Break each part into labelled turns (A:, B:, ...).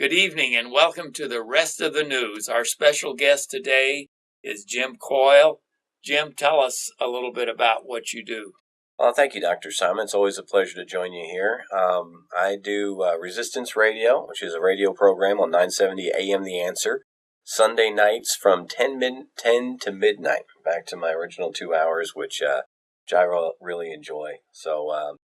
A: Good evening and welcome to the rest of the news. Our special guest today is Jim Coyle. Jim, tell us a little bit about what you do.
B: Thank you, Dr. Simon. It's always a pleasure to join you here. I do Resistance Radio, which is a radio program on 970 AM The Answer, Sunday nights from 10 to midnight, back to my original 2 hours, which I really enjoy. So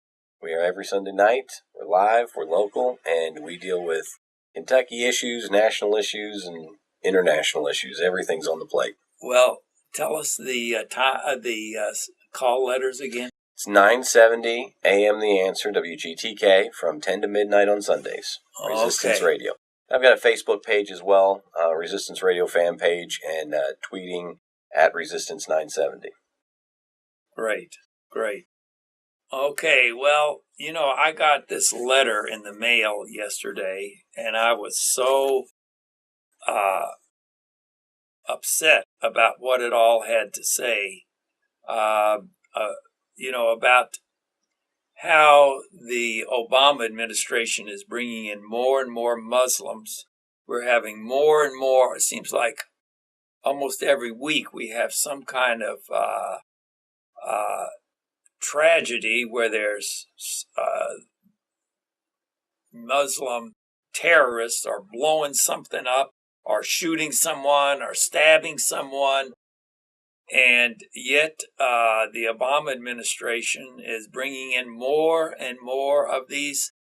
B: we are every Sunday night. We're live, we're local, and we deal with Kentucky issues, national issues, and international issues. Everything's on the plate.
A: Well, tell us the call letters again.
B: It's 970 AM The Answer, WGTK, from 10 to midnight on Sundays. Resistance Radio. I've got a Facebook page as well, Resistance Radio fan page, and tweeting at Resistance 970.
A: Great. Okay, well, I got this letter in the mail yesterday, and I was so upset about what it all had to say. About how the Obama administration is bringing in more and more Muslims. We're having more and more, it seems like almost every week we have some kind of tragedy where there's Muslim terrorists are blowing something up or shooting someone or stabbing someone. And yet the Obama administration is bringing in more and more of these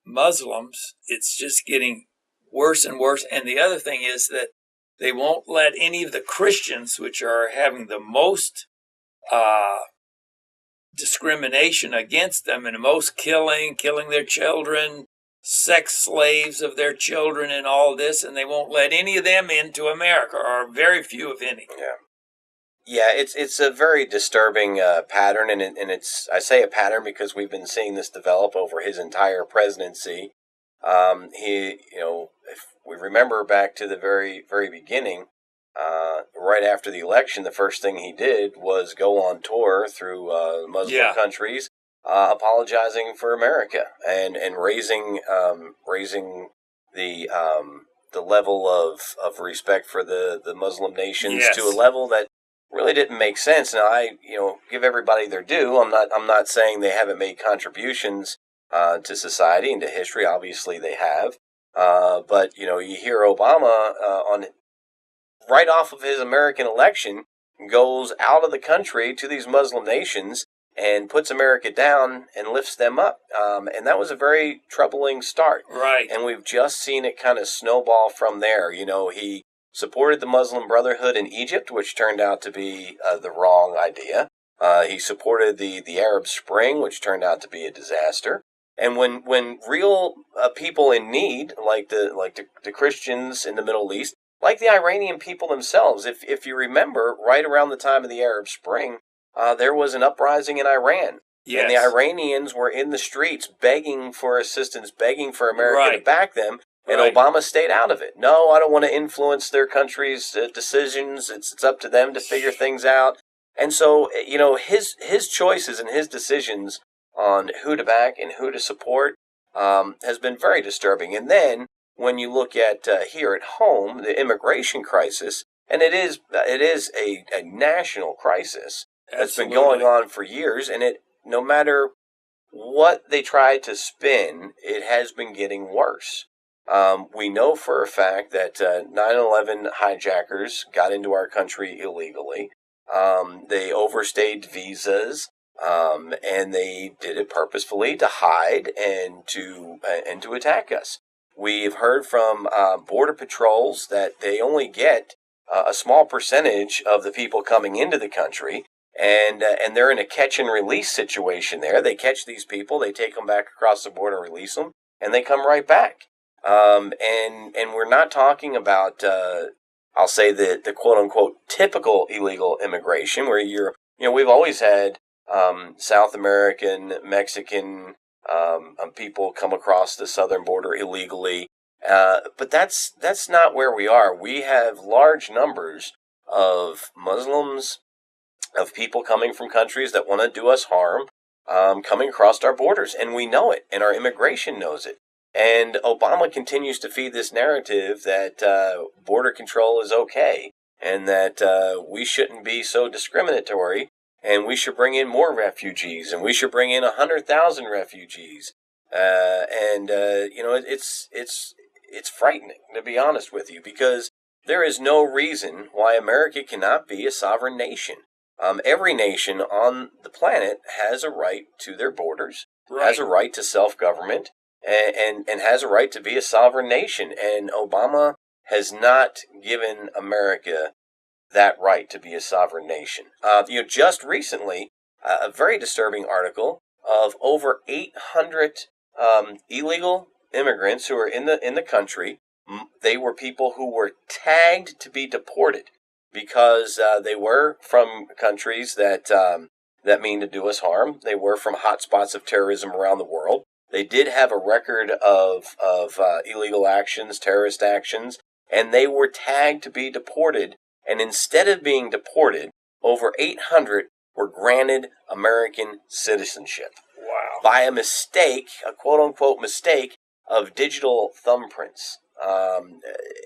A: Muslims. It's just getting worse and worse. And the other thing is that they won't let any of the Christians, which are having the most discrimination against them and the most killing their children, sex slaves of their children and all this, and they won't let any of them into America, or very few, if any.
B: Yeah, it's a very disturbing pattern, and I say a pattern because we've been seeing this develop over his entire presidency. If we remember back to the very, very beginning, right after the election, the first thing he did was go on tour through Muslim countries, apologizing for America and raising the level of respect for the Muslim nations to a level that really didn't make sense. Now, I give everybody their due. I'm not saying they haven't made contributions to society and to history. Obviously, they have. But you hear Obama right off of his American election goes out of the country to these Muslim nations and puts America down and lifts them up. And that was a very troubling start.
A: Right.
B: And we've just seen it kind of snowball from there. He supported the Muslim Brotherhood in Egypt, which turned out to be the wrong idea. He supported the Arab Spring, which turned out to be a disaster. And when real people in need, like the Christians in the Middle East, like the Iranian people themselves, if you remember, right around the time of the Arab Spring, there was an uprising in Iran. Yes. And the Iranians were in the streets begging for assistance, begging for America to back them, and Obama stayed out of it. No, I don't want to influence their country's decisions. It's up to them to figure things out. And so, his choices and his decisions on who to back and who to support has been very disturbing. And then, when you look at here at home, the immigration crisis, and it is a national crisis that's been going on for years, and no matter what they try to spin, it has been getting worse. We know for a fact that 9/11 hijackers got into our country illegally. They overstayed visas, and they did it purposefully to hide and to attack us. We've heard from Border Patrols that they only get a small percentage of the people coming into the country, and they're in a catch and release situation there. They catch these people, they take them back across the border, release them, and they come right back. And we're not talking about, I'll say the quote unquote typical illegal immigration, where we've always had South American, Mexican people come across the southern border illegally. But that's not where we are. We have large numbers of Muslims, of people coming from countries that want to do us harm, coming across our borders. And we know it, and our immigration knows it. And Obama continues to feed this narrative that border control is okay and that we shouldn't be so discriminatory and we should bring in more refugees and we should bring in 100,000 refugees. It's frightening, to be honest with you, because there is no reason why America cannot be a sovereign nation. Every nation on the planet has a right to their borders, has a right to self-government, and has a right to be a sovereign nation. And Obama has not given America that right to be a sovereign nation. Just recently, a very disturbing article of over 800 illegal immigrants who are in the country. They were people who were tagged to be deported because they were from countries that mean to do us harm. They were from hotspots of terrorism around the world. They did have a record of illegal actions, terrorist actions, and they were tagged to be deported. And instead of being deported, over 800 were granted American citizenship.
A: Wow.
B: By a mistake, a quote-unquote mistake, of digital thumbprints.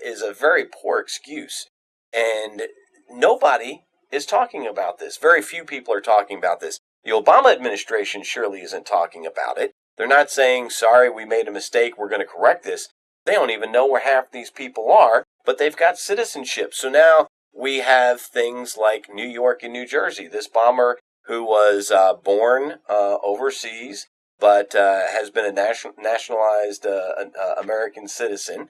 B: Is a very poor excuse. And nobody is talking about this. Very few people are talking about this. The Obama administration surely isn't talking about it. They're not saying, sorry, we made a mistake, we're going to correct this. They don't even know where half these people are, but they've got citizenship. So now we have things like New York and New Jersey. This bomber who was born overseas, but has been a nationalized American citizen,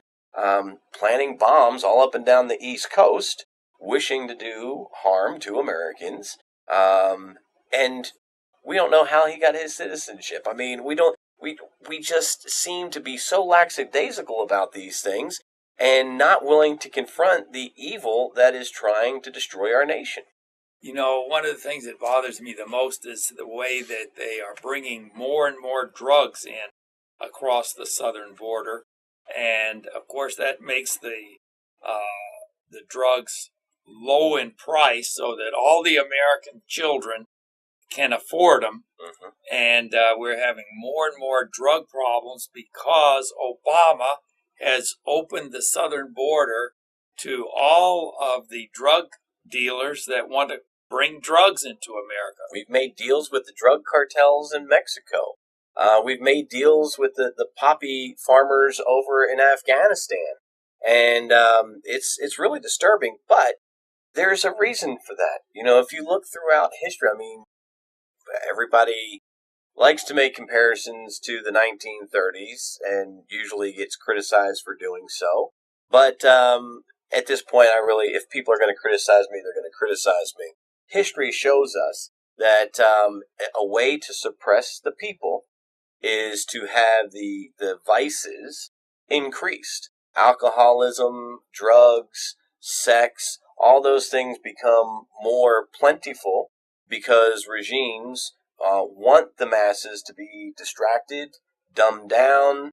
B: planting bombs all up and down the East Coast, wishing to do harm to Americans. And we don't know how he got his citizenship. I mean, we just seem to be so lackadaisical about these things and not willing to confront the evil that is trying to destroy our nation.
A: One of the things that bothers me the most is the way that they are bringing more and more drugs in across the southern border. And of course, that makes the drugs low in price so that all the American children can afford them.
B: Mm-hmm.
A: And we're having more and more drug problems because Obama has opened the southern border to all of the drug dealers that want to bring drugs into America.
B: We've made deals with the drug cartels in Mexico. We've made deals with the poppy farmers over in Afghanistan. And it's really disturbing, but there's a reason for that. If you look throughout history, I mean, everybody likes to make comparisons to the 1930s and usually gets criticized for doing so. But at this point, if people are going to criticize me, they're going to criticize me. History shows us that a way to suppress the people is to have the vices increased. Alcoholism, drugs, sex, all those things become more plentiful because regimes want the masses to be distracted, dumbed down,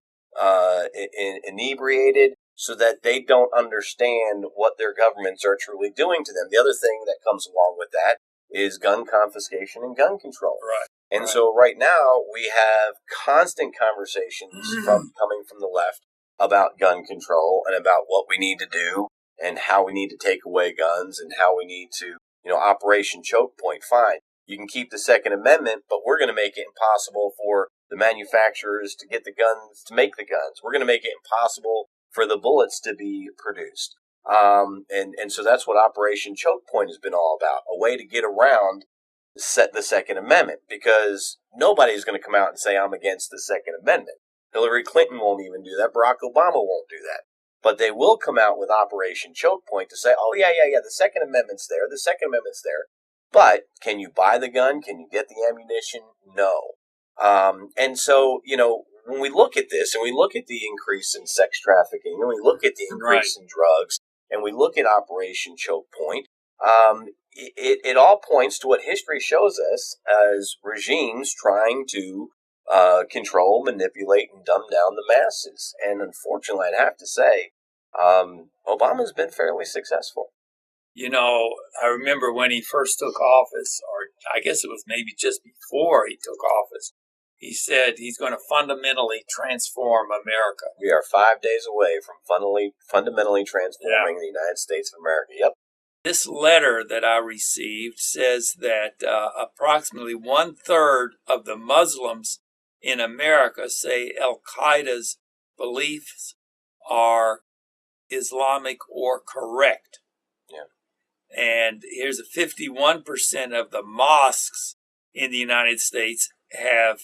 B: inebriated, so that they don't understand what their governments are truly doing to them. The other thing that comes along with that is gun confiscation and gun control.
A: Right.
B: And so right now we have constant conversations coming from the left about gun control and about what we need to do and how we need to take away guns and how we need to, Operation ChokePoint, fine. You can keep the Second Amendment, but we're going to make it impossible for the manufacturers to get the guns, to make the guns. We're going to make it impossible for the bullets to be produced. And so that's what Operation ChokePoint has been all about, a way to get around the Second Amendment, because nobody's going to come out and say, I'm against the Second Amendment. Hillary Clinton won't even do that. Barack Obama won't do that. But they will come out with Operation ChokePoint to say, oh, yeah, the Second Amendment's there. The Second Amendment's there. But can you buy the gun? Can you get the ammunition? No. And so, when we look at this and we look at the increase in sex trafficking and we look at the increase in drugs and we look at Operation ChokePoint, it all points to what history shows us as regimes trying to control, manipulate, and dumb down the masses. And unfortunately, I'd have to say, Obama's been fairly successful.
A: I remember when he first took office, or I guess it was maybe just before he took office, He said he's going to fundamentally transform America.
B: We are 5 days away from fundamentally transforming the United States of America. Yep.
A: This letter that I received says that approximately 1/3 of the Muslims in America say Al Qaeda's beliefs are Islamic or correct.
B: Yeah.
A: And here's 51% of the mosques in the United States have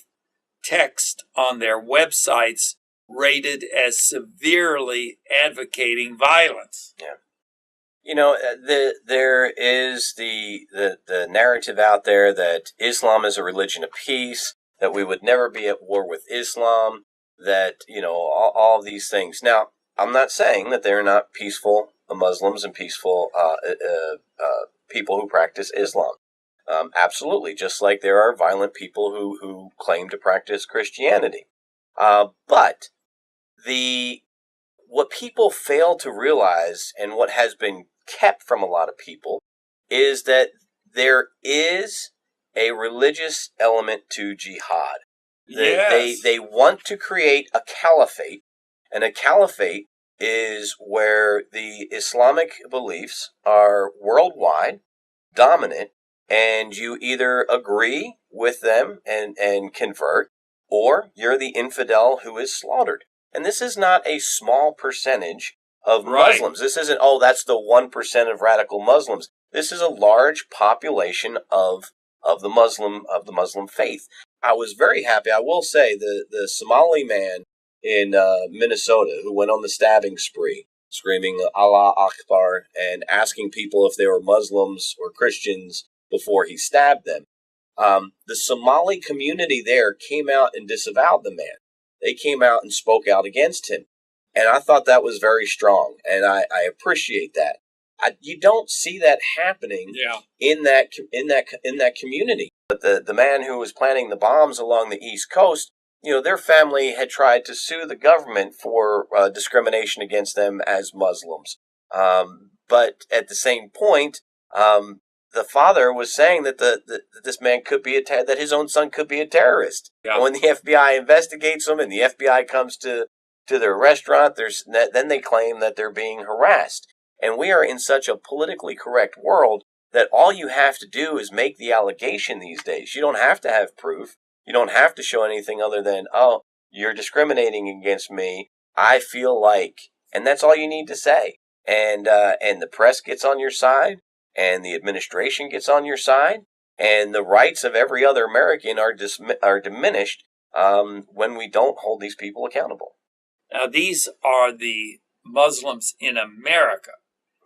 A: text on their websites rated as severely advocating violence.
B: Yeah. You know, there is the narrative out there that Islam is a religion of peace, that we would never be at war with Islam, that, you know, all of these things. Now, I'm not saying that they're not peaceful Muslims and peaceful people who practice Islam. Absolutely, just like there are violent people who claim to practice Christianity. But what people fail to realize, and what has been kept from a lot of people, is that there is a religious element to jihad.
A: Yes.
B: They want to create a caliphate, and a caliphate is where the Islamic beliefs are worldwide, dominant, and you either agree with them and convert, or you're the infidel who is slaughtered. And this is not a small percentage of Muslims. This isn't, oh, that's the 1% of radical Muslims. This is a large population of the Muslim faith. I was very happy. I will say the Somali man in Minnesota who went on the stabbing spree, screaming Allah Akbar and asking people if they were Muslims or Christians before he stabbed them. The Somali community there came out and disavowed the man. They came out and spoke out against him. And I thought that was very strong, and I appreciate that. You don't see that happening in that community. But the man who was planting the bombs along the East Coast, you know, their family had tried to sue the government for discrimination against them as Muslims. But at the same point, the father was saying that this man could be that his own son could be a terrorist. Yeah. And when the FBI investigates him and the FBI comes to their restaurant, then they claim that they're being harassed. And we are in such a politically correct world that all you have to do is make the allegation these days. You don't have to have proof. You don't have to show anything other than, oh, you're discriminating against me. I feel like, and that's all you need to say. And the press gets on your side, and the administration gets on your side, and the rights of every other American are diminished when we don't hold these people accountable.
A: Now, these are the Muslims in America.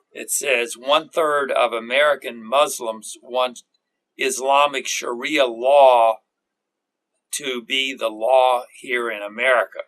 A: It says 1/3 of American Muslims want Islamic Sharia law to be the law here in America.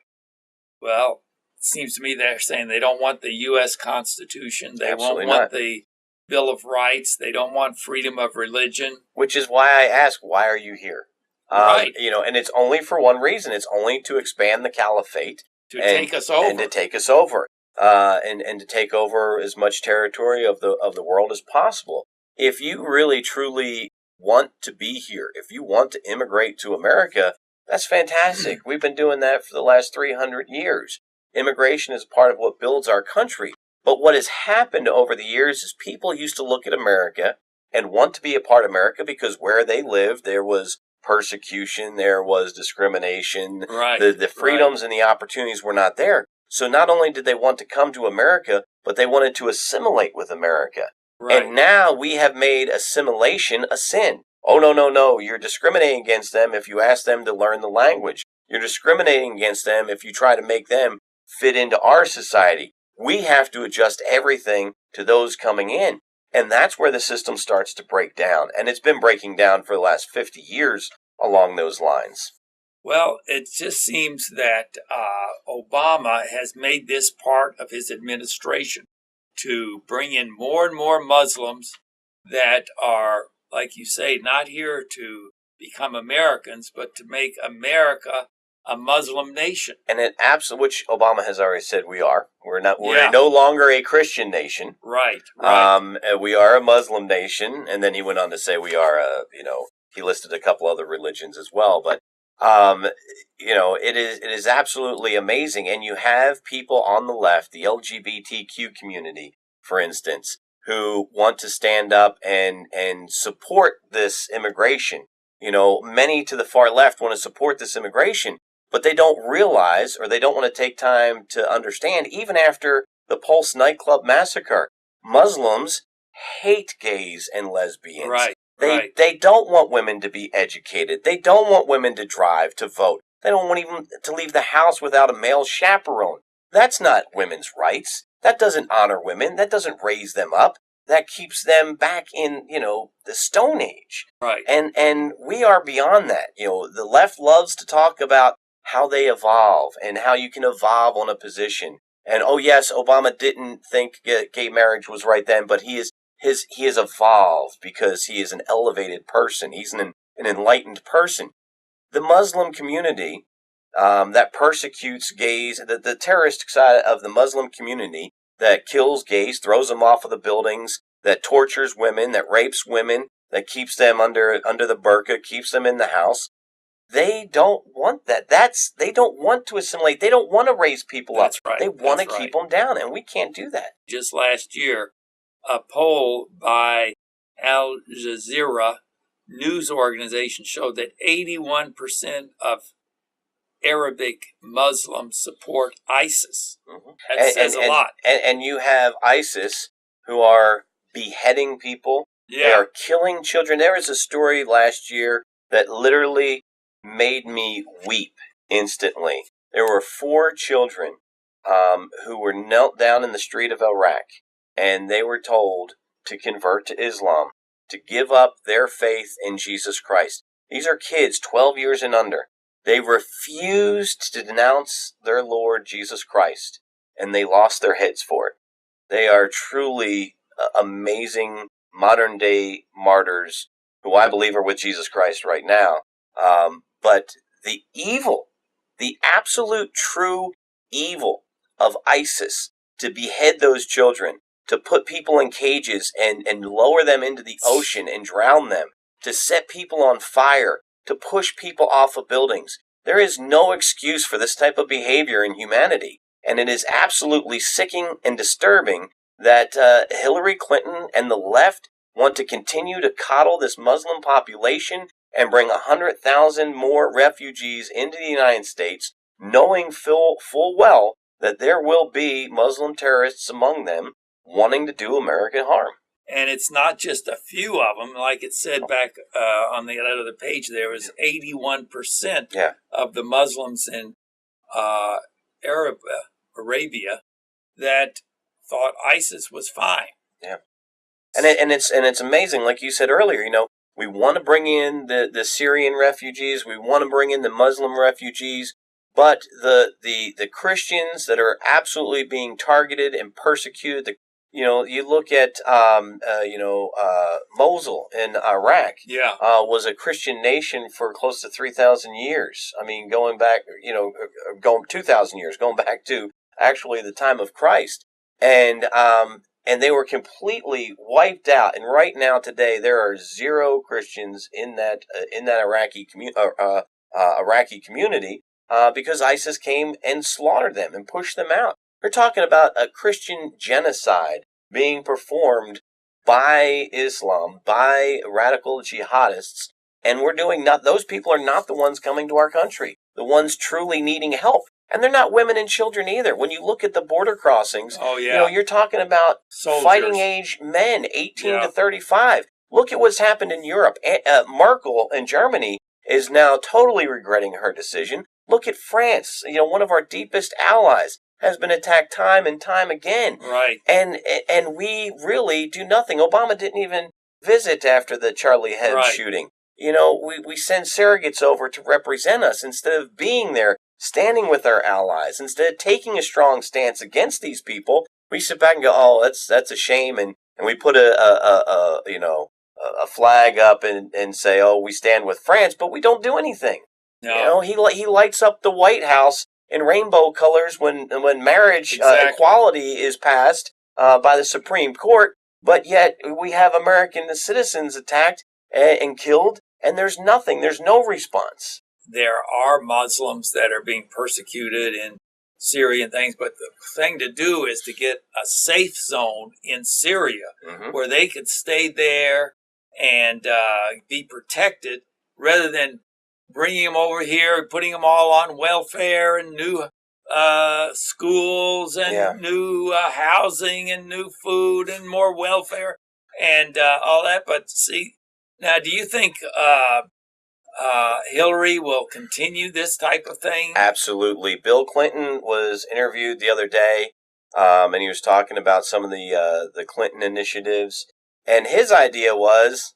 A: Well, it seems to me they're saying they don't want the U.S. Constitution. They won't want the Bill of Rights. They don't want freedom of religion.
B: Which is why I ask, why are you here?
A: Right.
B: You know, and it's only for one reason. It's only to expand the caliphate.
A: Take us over.
B: And to take us over. And to take over as much territory of the world as possible. If you really, truly want to be here, if you want to immigrate to America, that's fantastic. We've been doing that for the last 300 years. Immigration is part of what builds our country. But what has happened over the years is people used to look at America and want to be a part of America because where they lived, there was persecution, there was discrimination, the freedoms and the opportunities were not there. So not only did they want to come to America, but they wanted to assimilate with America. Right. And now we have made assimilation a sin. Oh, no, you're discriminating against them if you ask them to learn the language. You're discriminating against them if you try to make them fit into our society. We have to adjust everything to those coming in. And that's where the system starts to break down. And it's been breaking down for the last 50 years along those lines.
A: Well, it just seems that Obama has made this part of his administration to bring in more and more Muslims that are, like you say, not here to become Americans, but to make America a Muslim nation.
B: And it which Obama has already said we are. We're no longer a Christian nation.
A: Right.
B: We are a Muslim nation. And then he went on to say we are he listed a couple other religions as well. But Um, it is absolutely amazing. And you have people on the left, the LGBTQ community, for instance, who want to stand up and support this immigration. Many to the far left want to support this immigration, but they don't realize, or they don't want to take time to understand, even after the Pulse nightclub massacre, Muslims hate gays and lesbians.
A: Right.
B: They don't want women to be educated. They don't want women to drive, to vote. They don't want even to leave the house without a male chaperone. That's not women's rights. That doesn't honor women. That doesn't raise them up. That keeps them back in, the Stone Age.
A: Right.
B: And we are beyond that. The left loves to talk about how they evolve and how you can evolve on a position. And oh yes, Obama didn't think gay marriage was right then, but he has evolved because he is an elevated person. He's an enlightened person. The Muslim community that persecutes gays, the terrorist side of the Muslim community that kills gays, throws them off of the buildings, that tortures women, that rapes women, that keeps them under the burqa, keeps them in the house. They don't want that. They don't want to assimilate. They don't want to raise people up.
A: Right.
B: They want to keep them down, and we can't do that.
A: Just last year, a poll by Al Jazeera news organization showed that 81% of Arabic Muslims support ISIS. Mm-hmm. That says a lot.
B: And you have ISIS who are beheading people. Yeah. They are killing children. There was a story last year that literally made me weep instantly. There were 4 children who were knelt down in the street of Iraq, and they were told to convert to Islam, to give up their faith in Jesus Christ. These are kids 12 years and under. They refused to denounce their Lord Jesus Christ, and they lost their heads for it. They are truly amazing modern-day martyrs who I believe are with Jesus Christ right now. But the evil, the absolute true evil of ISIS, to behead those children, to put people in cages and lower them into the ocean and drown them, to set people on fire, to push people off of buildings. There is no excuse for this type of behavior in humanity. And it is absolutely sickening and disturbing that Hillary Clinton and the left want to continue to coddle this Muslim population and bring 100,000 more refugees into the United States, knowing full well that there will be Muslim terrorists among them wanting to do American harm.
A: And it's not just a few of them. Like it said back on the other page, there was 81% of the Muslims in Arabia that thought ISIS was fine.
B: Yeah, and it's amazing, like you said earlier. We want to bring in the Syrian refugees. We want to bring in the Muslim refugees. But the Christians that are absolutely being targeted and persecuted, you look at Mosul in Iraq.
A: Yeah,
B: was a Christian nation for close to 3,000 years. I mean, going back, going 2,000 years, going back to actually the time of Christ, and they were completely wiped out. And right now, today, there are 0 Christians in that Iraqi community because ISIS came and slaughtered them and pushed them out. We're talking about a Christian genocide being performed by Islam, by radical jihadists, and those people are not the ones coming to our country, the ones truly needing help. And they're not women and children either. When you look at the border crossings, you're talking about soldiers, fighting age men, 18 to 35. Look at what's happened in Europe. Merkel in Germany is now totally regretting her decision. Look at France, one of our deepest allies, has been attacked time and time again.
A: Right.
B: And we really do nothing. Obama didn't even visit after the Charlie Hebdo shooting. We send surrogates over to represent us instead of being there, standing with our allies. Instead of taking a strong stance against these people, we sit back and go, "Oh, that's a shame," and we put a flag up and say, "Oh, we stand with France," but we don't do anything.
A: No.
B: He lights up the White House in rainbow colors when marriage equality is passed by the Supreme Court, but yet we have American citizens attacked and killed, and there's nothing. There's no response.
A: there are Muslims that are being persecuted in Syria and things, but the thing to do is to get a safe zone in Syria where they could stay there and be protected rather than bringing them over here, putting them all on welfare and new schools and new housing and new food and more welfare and all that. But see, now, do you think Hillary will continue this type of thing?
B: Absolutely. Bill Clinton was interviewed the other day, and he was talking about some of the Clinton initiatives. And his idea was,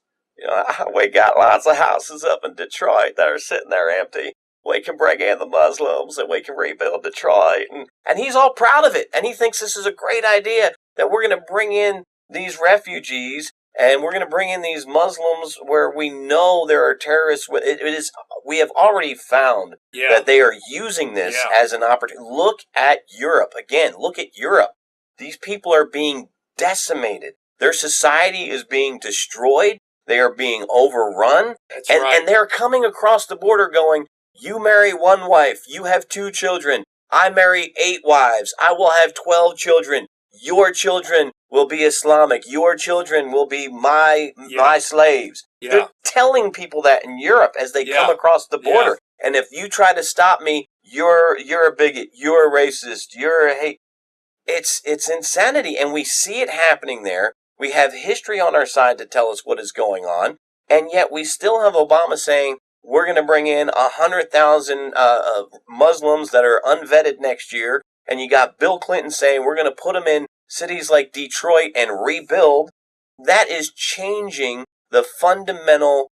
B: we got lots of houses up in Detroit that are sitting there empty. We can bring in the Muslims and we can rebuild Detroit. And he's all proud of it. And he thinks this is a great idea that we're going to bring in these refugees and we're going to bring in these Muslims where we know there are terrorists. We have already found that they are using this as an opportunity. Look at Europe. Again, look at Europe. These people are being decimated. Their society is being destroyed. They are being overrun. And they're coming across the border going, you marry one wife, you have 2 children. I marry 8 wives. I will have 12 children. Your children will be Islamic. Your children will be my slaves. They're telling people that in Europe as they come across the border. And if you try to stop me, you're a bigot. You're a racist. You're a hate. It's insanity. And we see it happening there. We have history on our side to tell us what is going on. And yet we still have Obama saying, we're going to bring in 100,000 Muslims that are unvetted next year. And you got Bill Clinton saying we're going to put them in cities like Detroit and rebuild. That is changing the fundamental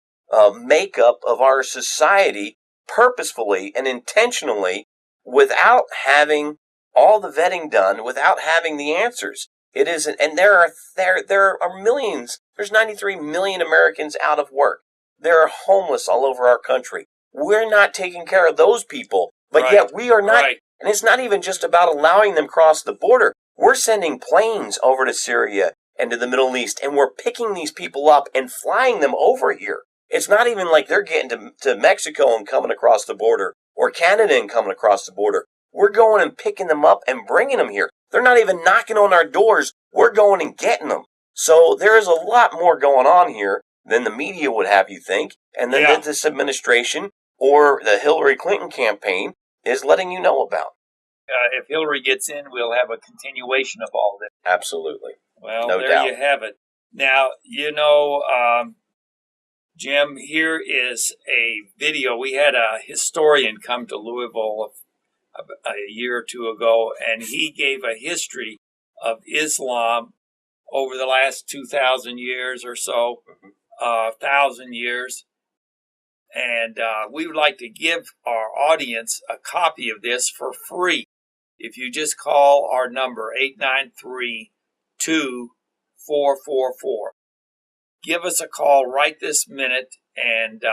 B: makeup of our society purposefully and intentionally without having all the vetting done, without having the answers. It isn't, and there are millions. There's 93 million Americans out of work. There are homeless all over our country. We're not taking care of those people, but yet we are not. And it's not even just about allowing them across the border. We're sending planes over to Syria and to the Middle East, and we're picking these people up and flying them over here. It's not even like they're getting to Mexico and coming across the border, or Canada and coming across the border. We're going and picking them up and bringing them here. They're not even knocking on our doors. We're going and getting them. So there is a lot more going on here than the media would have you think, and then this administration or the Hillary Clinton campaign is letting you know about.
A: If Hillary gets in, we'll have a continuation of all this.
B: Absolutely.
A: Well, no doubt. You have it. Now, Jim, here is a video. We had a historian come to Louisville a year or two ago, and he gave a history of Islam over the last 2,000 years or so, 1,000 years. And we would like to give our audience a copy of this for free. If you just call our number, 893-2444. Give us a call right this minute, and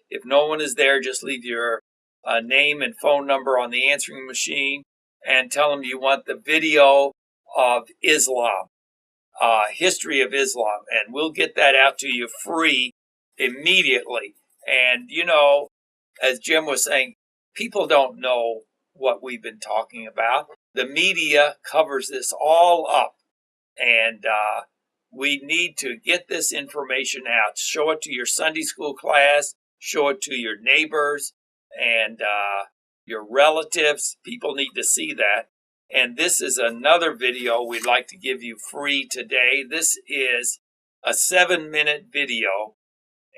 A: if no one is there, just leave your name and phone number on the answering machine and tell them you want the video of Islam, history of Islam, and we'll get that out to you free immediately. And, as Jim was saying, people don't know what we've been talking about. The media covers this all up, and we need to get this information out. Show it to your Sunday school class, show it to your neighbors and your relatives. People need to see that. And this is another video we'd like to give you free today. This is a 7-minute video,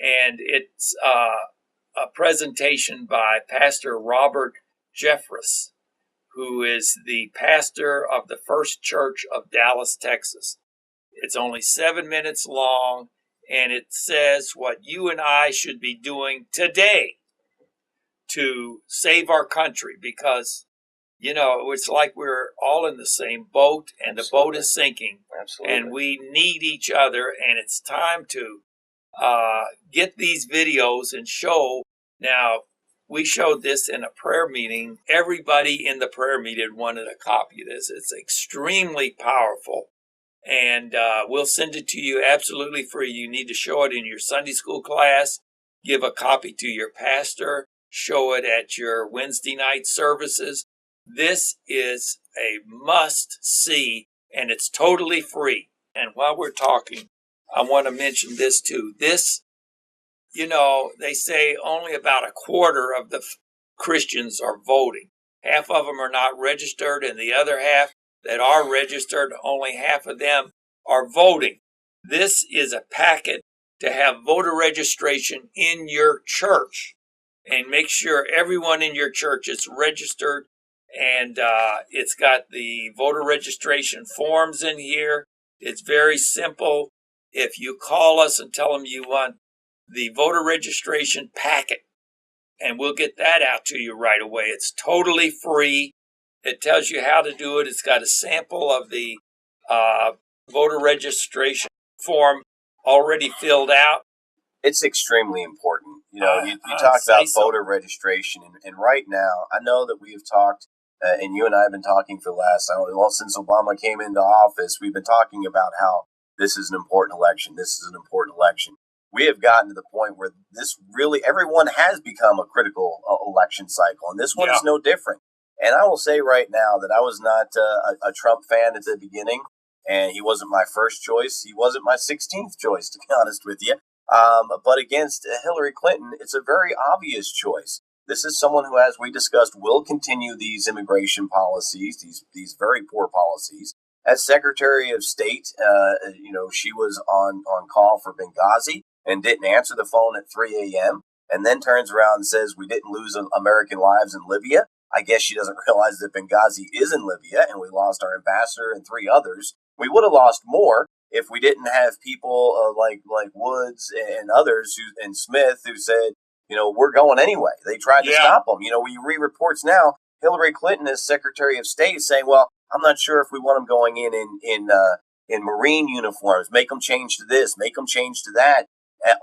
A: and it's a presentation by Pastor Robert Jeffress, who is the pastor of the First Church of Dallas, Texas. It's only 7 minutes long, and it says what you and I should be doing today to save our country, because, it's like we're all in the same boat, and the boat is sinking.
B: Absolutely.
A: And we need each other, and it's time to get these videos and show. Now, we showed this in a prayer meeting. Everybody in the prayer meeting wanted a copy of this. It's extremely powerful. And we'll send it to you absolutely free. You need to show it in your Sunday school class. Give a copy to your pastor. show it at your Wednesday night services. This is a must-see, and it's totally free. And while we're talking, I want to mention this too. This, they say only about a quarter of the Christians are voting. Half of them are not registered, and the other half that are registered, only half of them are voting. This is a packet to have voter registration in your church, and make sure everyone in your church is registered. And it's got the voter registration forms in here. It's very simple. If you call us and tell them you want the voter registration packet, and we'll get that out to you right away. It's totally free. It tells you how to do it. It's got a sample of the voter registration form already filled out.
B: It's extremely important. You talk about voter registration, and right now, I know that we have talked, and you and I have been talking for the last, since Obama came into office, we've been talking about how this is an important election. This is an important election. We have gotten to the point where everyone has become a critical election cycle, and this one is no different. And I will say right now that I was not a Trump fan at the beginning, and he wasn't my first choice. He wasn't my 16th choice, to be honest with you. But against Hillary Clinton, it's a very obvious choice. This is someone who, as we discussed, will continue these immigration policies, these very poor policies. As Secretary of State, she was on call for Benghazi and didn't answer the phone at 3 a.m. and then turns around and says we didn't lose American lives in Libya. I guess she doesn't realize that Benghazi is in Libya, and we lost our ambassador and 3 others. We would have lost more if we didn't have people like Woods and others and Smith who said, we're going anyway. They tried to stop them. We read reports now. Hillary Clinton as Secretary of State saying, well, I'm not sure if we want them going in Marine uniforms. Make them change to this. Make them change to that.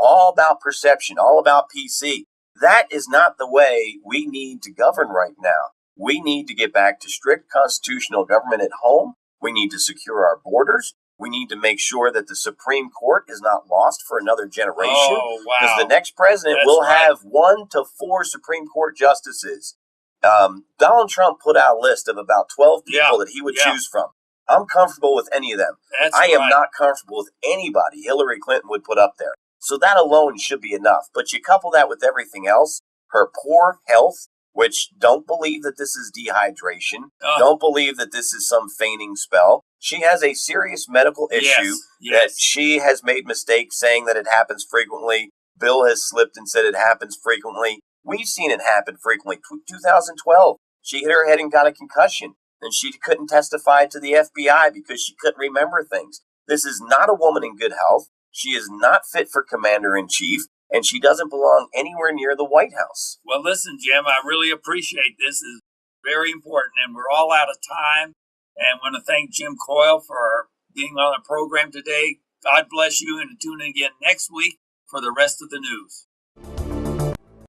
B: All about perception. All about PC. That is not the way we need to govern right now. We need to get back to strict constitutional government at home. We need to secure our borders. We need to make sure that the Supreme Court is not lost for another generation.
A: Oh, wow.
B: Because the next president will have 1 to 4 Supreme Court justices. Donald Trump put out a list of about 12 people that he would choose from. I'm comfortable with any of them. I am not comfortable with anybody Hillary Clinton would put up there. So that alone should be enough. But you couple that with everything else, her poor health, which don't believe that this is dehydration, don't believe that this is some feigning spell. She has a serious medical issue that she has made mistakes saying that it happens frequently. Bill has slipped and said it happens frequently. We've seen it happen frequently. 2012, she hit her head and got a concussion, and she couldn't testify to the FBI because she couldn't remember things. This is not a woman in good health. She is not fit for commander-in-chief, and she doesn't belong anywhere near the White House.
A: Well, listen, Jim, I really appreciate this. It's very important, and we're all out of time. And I want to thank Jim Coyle for being on the program today. God bless you, and tune in again next week for the rest of the news.